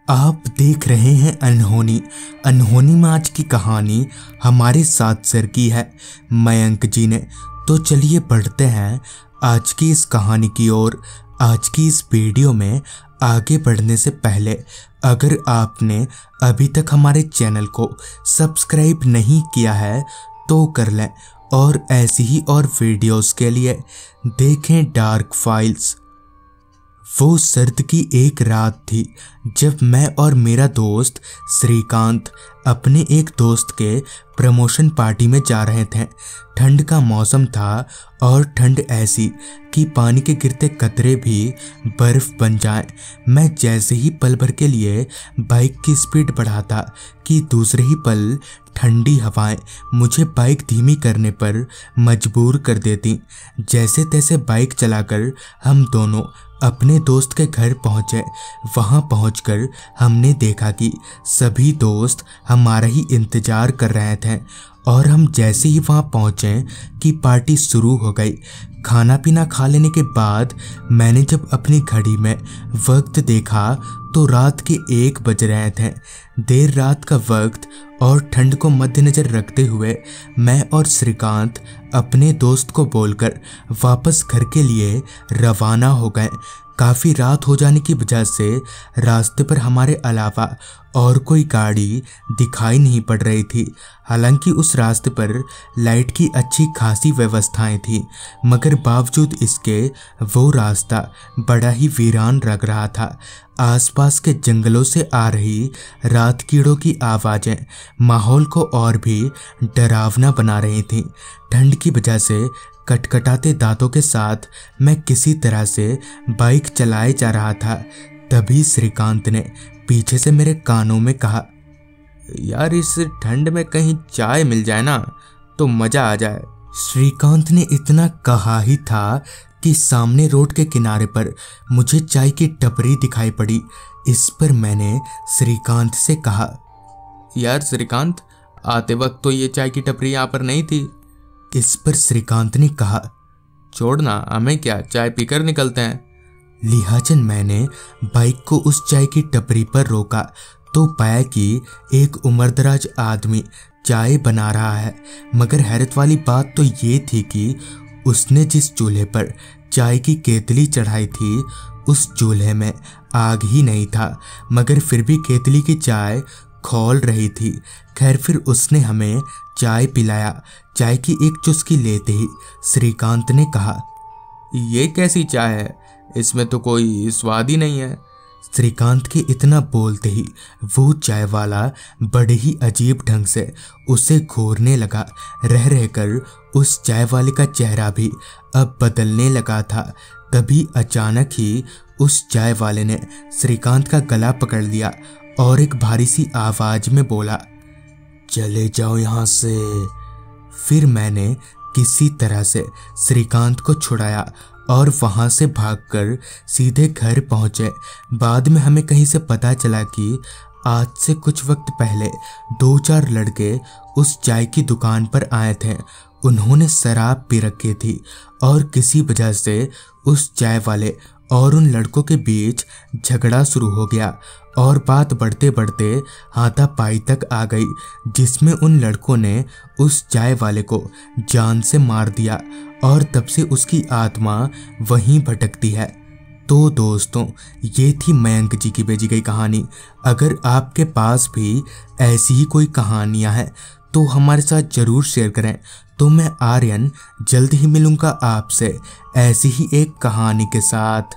आप देख रहे हैं अनहोनी। अनहोनी में आज की कहानी हमारे साथ शेयर की है मयंक जी ने। तो चलिए बढ़ते हैं आज की इस कहानी की ओर। आज की इस वीडियो में आगे बढ़ने से पहले अगर आपने अभी तक हमारे चैनल को सब्सक्राइब नहीं किया है तो कर लें, और ऐसी ही और वीडियोस के लिए देखें डार्क फाइल्स। वो सर्द की एक रात थी जब मैं और मेरा दोस्त श्रीकांत अपने एक दोस्त के प्रमोशन पार्टी में जा रहे थे। ठंड का मौसम था और ठंड ऐसी कि पानी के गिरते कतरे भी बर्फ बन जाएं। मैं जैसे ही पल भर के लिए बाइक की स्पीड बढ़ाता कि दूसरे ही पल ठंडी हवाएं मुझे बाइक धीमी करने पर मजबूर कर देती। जैसे तैसे बाइक चलाकर हम दोनों अपने दोस्त के घर पहुंचे। वहां पहुंचकर हमने देखा कि सभी दोस्त हमारा ही इंतजार कर रहे थे, और हम जैसे ही वहां पहुंचे कि पार्टी शुरू हो गई। खाना पीना खा लेने के बाद मैंने जब अपनी घड़ी में वक्त देखा तो रात के 1 बज रहे थे। देर रात का वक्त और ठंड को मद्देनजर रखते हुए मैं और श्रीकांत अपने दोस्त को बोलकर वापस घर के लिए रवाना हो गए। काफ़ी रात हो जाने की वजह से रास्ते पर हमारे अलावा और कोई गाड़ी दिखाई नहीं पड़ रही थी। हालांकि उस रास्ते पर लाइट की अच्छी खासी व्यवस्थाएं थी, मगर बावजूद इसके वो रास्ता बड़ा ही वीरान लग रहा था। आसपास के जंगलों से आ रही रात कीड़ों की आवाज़ें माहौल को और भी डरावना बना रही थीं। ठंड की वजह से कटकटाते दांतों के साथ मैं किसी तरह से बाइक चलाए जा रहा था। तभी श्रीकांत ने पीछे से मेरे कानों में कहा, यार इस ठंड में कहीं चाय मिल जाए ना तो मज़ा आ जाए। श्रीकांत ने इतना कहा ही था कि सामने रोड के किनारे पर मुझे चाय की टपरी दिखाई पड़ी। इस पर मैंने श्रीकांत से कहा, यार श्रीकांत, आते वक्त तो ये चाय की टपरी यहाँ पर नहीं थी। इस पर श्रीकांत ने कहा, छोड़ना, हमें क्या, चाय पीकर निकलते हैं। लिहाजन मैंने बाइक को उस चाय की टपरी पर रोका तो पाया कि एक उम्रदराज आदमी चाय बना रहा है। मगर हैरत वाली बात तो ये थी कि उसने जिस चूल्हे पर चाय की केतली चढ़ाई थी उस चूल्हे में आग ही नहीं था, मगर फिर भी केतली की चाय खौल रही थी। खैर फिर उसने हमें चाय पिलाया। चाय की एक चुस्की लेते ही श्रीकांत ने कहा, ये कैसी चाय है, इसमें तो कोई स्वाद ही नहीं है। श्रीकांत के इतना बोलते ही वो चाय वाला बड़े ही अजीब ढंग से उसे घोरने लगा। रह रहकर उस चाय वाले का चेहरा भी अब बदलने लगा था। तभी अचानक ही उस चाय वाले ने श्रीकांत का गला पकड़ लिया और एक भारी सी आवाज में बोला, चले जाओ यहाँ से। फिर मैंने किसी तरह से श्रीकांत को छुड़ाया और वहां से भागकर सीधे घर पहुंचे। बाद में हमें कहीं से पता चला कि आज से कुछ वक्त पहले 2-4 लड़के उस चाय की दुकान पर आए थे। उन्होंने शराब पी रखी थी और किसी वजह से उस चाय वाले और उन लड़कों के बीच झगड़ा शुरू हो गया और बात बढ़ते बढ़ते हाथापाई तक आ गई, जिसमें उन लड़कों ने उस चाय वाले को जान से मार दिया और तब से उसकी आत्मा वहीं भटकती है। तो दोस्तों, ये थी मयंक जी की भेजी गई कहानी। अगर आपके पास भी ऐसी ही कोई कहानियाँ हैं तो हमारे साथ ज़रूर शेयर करें। तो मैं आर्यन जल्द ही मिलूँगा आपसे ऐसी ही एक कहानी के साथ।